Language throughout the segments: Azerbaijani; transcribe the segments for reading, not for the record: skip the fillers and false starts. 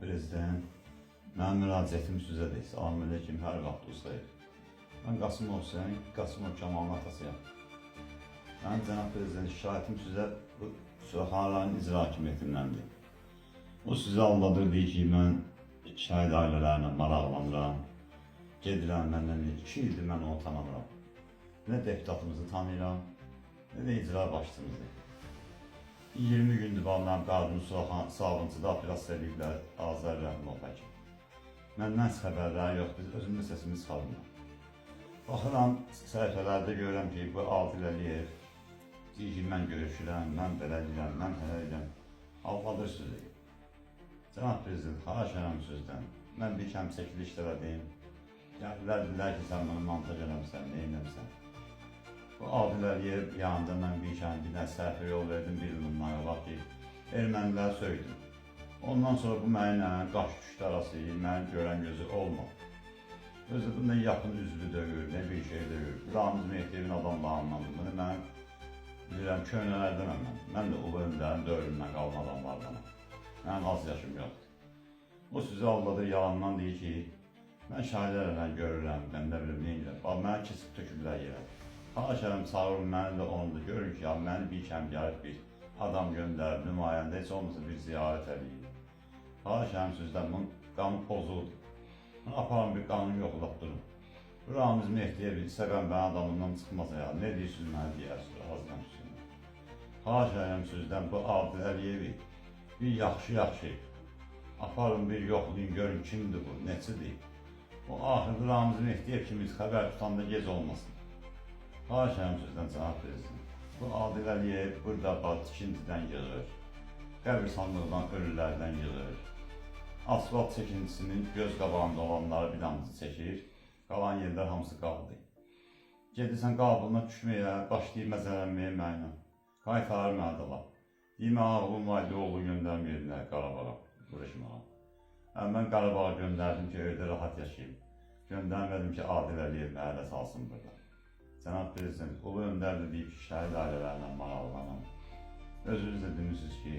Prezident, mənim müraciətim sizədir. Salam aleyküm, hər vaxt ustayım. Mən Qasımov Hüseyin, Qasımov Kamalın atasıyam. Mənim cənab Prezident şikayətim sizə bu Suraxanların icra hakimiyyətindəndir. O sizə aldadır, deyir ki, mən şəhid ailələrlə maraqlanıram. Gedirəm, məndən 2 ildir mən onu tanımıram. Nə deputatımızı tanıyıram, nə də icra başçımızı. 20 gündür mənim qadını Suraxan savunçuda operasiya ediblər, Azər Rəhimov həkim. Məndən xəbərləri yoxdur, özümdə səsimi çıxarmıram. Baxıram, səhifələrdə görürəm ki, bu Adil Əliyev deyir ki, mən görüşürəm, mən belə edirəm, mən hələ edirəm. Alfadır sözü. Cənab Prezident, xahiş edirəm sözdən. Mən bir kəm çəkiliş elədim. Gəldilər, dedilər ki, sən bunu montaj eləmişsən, nə eləmişsən? Bu Adil Əliyev yanında mən bir dənə səhifə yol verdim bir bundan qabaq ki, ermənilər söydüm. Ondan sonra bu mənimlə qaş düşdü arası, mənim görən gözü olmadı. Özü bu nə yaxın üzvü döyür, nə bir şey döyür. Ramiz Mehdiyevin adamlarındandır. Bunu mən bilirəm, köhnələrdənəm mən. Mən də ulu öndərin dövründən qalan adamlardanam. Mənim az yaşım yoxdur. O sizi aldadır, yalandan deyir ki, mən şahidlərlə görürəm, mən nə bilim, nə edirəm. Bax, mənə kesib töküblər yerə. Xahiş edirəm, çağırın məni də onu da görün ki, məni bir kəm gəlib bir adam göndərib, nümayəndə heç olmasa bir ziyarət edeyim. Xahiş edirəm sizdən, bunun qanun pozuldu. Aparın bir qanun yoxlatdırın. Bu Ramiz Mehdiyev istəqən mən adamından çıxmasa ya, nə deyirsiniz mənə deyərsiniz, ağzından üstündə. Xahiş edirəm sizdən, bu Adil Əliyevi bir yaxşı aparın bir yoxlayın, görün kimdir bu, neçidir. O axırda Ramiz Mehdiyev kimi xəbər tutanda gec olmasın. Xahiş edirəm sizdən, cənab Prezident. Bu Adil Əliyev burada bax tikintidən yığır, qəbirstanlıqdan, ölülərdən yığır. Asfalt çəkintisinin göz qabağında olanları bir damcı çəkir, qalan yerlər hamısı qaldı. Gedirsən qabılına düşməyə, başlayıb məzələnməyə mənə. Qaytarır mənə də var. Deyim, oğlum validə oğlu göndərməyirlər Qarabağa, vuruşmağa. Mən Qarabağa göndərdim ki, evdə rahat yaşayayım. Göndərmədim ki, Adil Əliyev mənə salsın burada. Cənab Prezident, ulu öndər də deyib ki, şəhid ailələrlə maraqlanın. Özünüz də demişsiniz ki,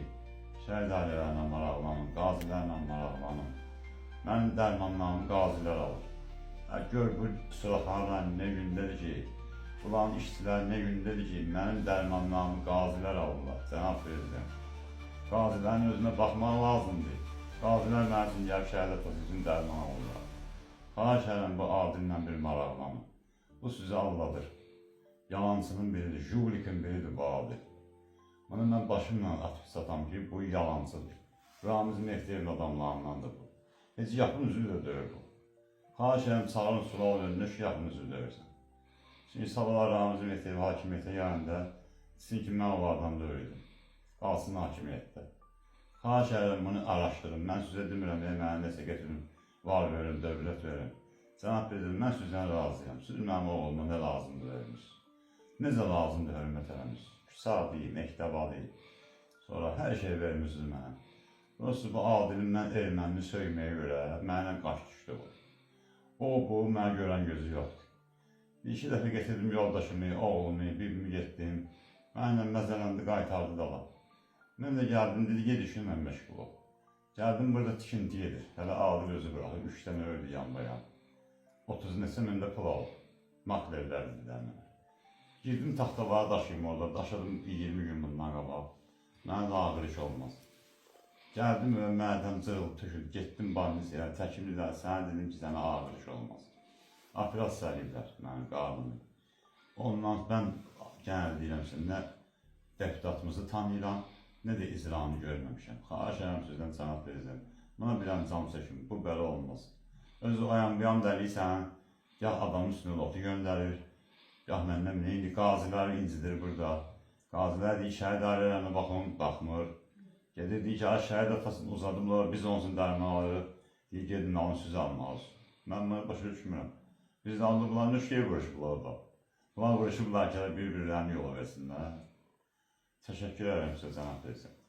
şəhid ailələrlə maraqlanın, qazilərlə maraqlanın. Mənim dərmanlarımı qazilər alır. Gör bu Suraxanlar nə gündədir ki, bulan işçilər nə gündədir ki, mənim dərmanlarımı qazilər alırlar, cənab Prezident. Qazilərin özünə baxmaq lazımdır. Qazilər mənim üçün gəlib şəhid atası üçün dərman alırlar. Xahiş edirəm bu adillə bir maraqlanın. Bu sizi aldadır. Yalancının biridir, Julikin biridir bu adil. Bunu mən başımla atıb satam ki, bu yalancıdır. Ramiz Mehdiyevin adamlarındandır bu. Heç yaxın üzvü də döyür bu. Xahiş edirəm, çağırın sual önünə şu yaxın üzvü döyürsən. Çünki sabahlar Ramiz Mehdiyev hakimiyyətə gələndə desin ki, mən onlardan döyürdüm. Qalsın hakimiyyətdə. Xahiş edirəm, bunu araşdırın. Mən sizə demirəm, mənə nəsə getirin, var verin, dövlət verin. Cənab Prezident, mən sizdən razıyam. Siz mənim oğluma nə lazımdır vermiş? Necə lazımdır hörmət eləmiş? Sadi, məktəbalı, sonra hər şey vermişsiniz mənə. Burası bu adilin mən ermənini söyməyə görə mənə qaş düşdü bu. Bu, mənə görən gözü yoxdur. Bir-iki dəfə getirdim yoldaşımı, oğlumu, birimi getdim. Mənlə məzələndi, qaytardı da var. Mən də gəldim, dedi, ged işinlə məşğul ol. Gəldim, burada tikinti gedir. Hələ adil özü bıraxır, 3 dənə öldü yan-bayan. 30 neçə məndə pul alır. Maklerlər dedilər mənə. Girdim taxtaları daşıyım orada, daşıdım 20 gün bundan qabaq. Mənə də ağır iş olmaz. Gəldim və mədəm cırılıb töküldü, getdim balnisiyyə, təkimlilər, sənə dedim ki, sənə ağır iş olmaz. Operasiya ediblər mənim qarnımı. Ondan mən genel deyirəm sizə, nə deputatımızı tanıyıram, nə də icranı görməmişəm. Xahiş edirəm sizdən, cənab Prezident, buna bir cam çəkin, bu belə olmaz. Özü ayan dəliysən, gah adamın üstünə lotu göndərir, gah məndən neydi, qaziləri incidir burada. Qazilər deyir, şəhid ailələrine baxın, baxmır. Gedir, deyir ki, şəhid atasını uzadımlar, biz onun dərman alırıq. Deyir, gedin, alın, siz almalısınız. Mən bunu başa düşmürəm. Biz də alınca bunlar nə şey vuruşublar da. Bunlar vuruşublar ki, bir-birlərini yola versinlər. Təşəkkür ederim sizə, cənab Prezident.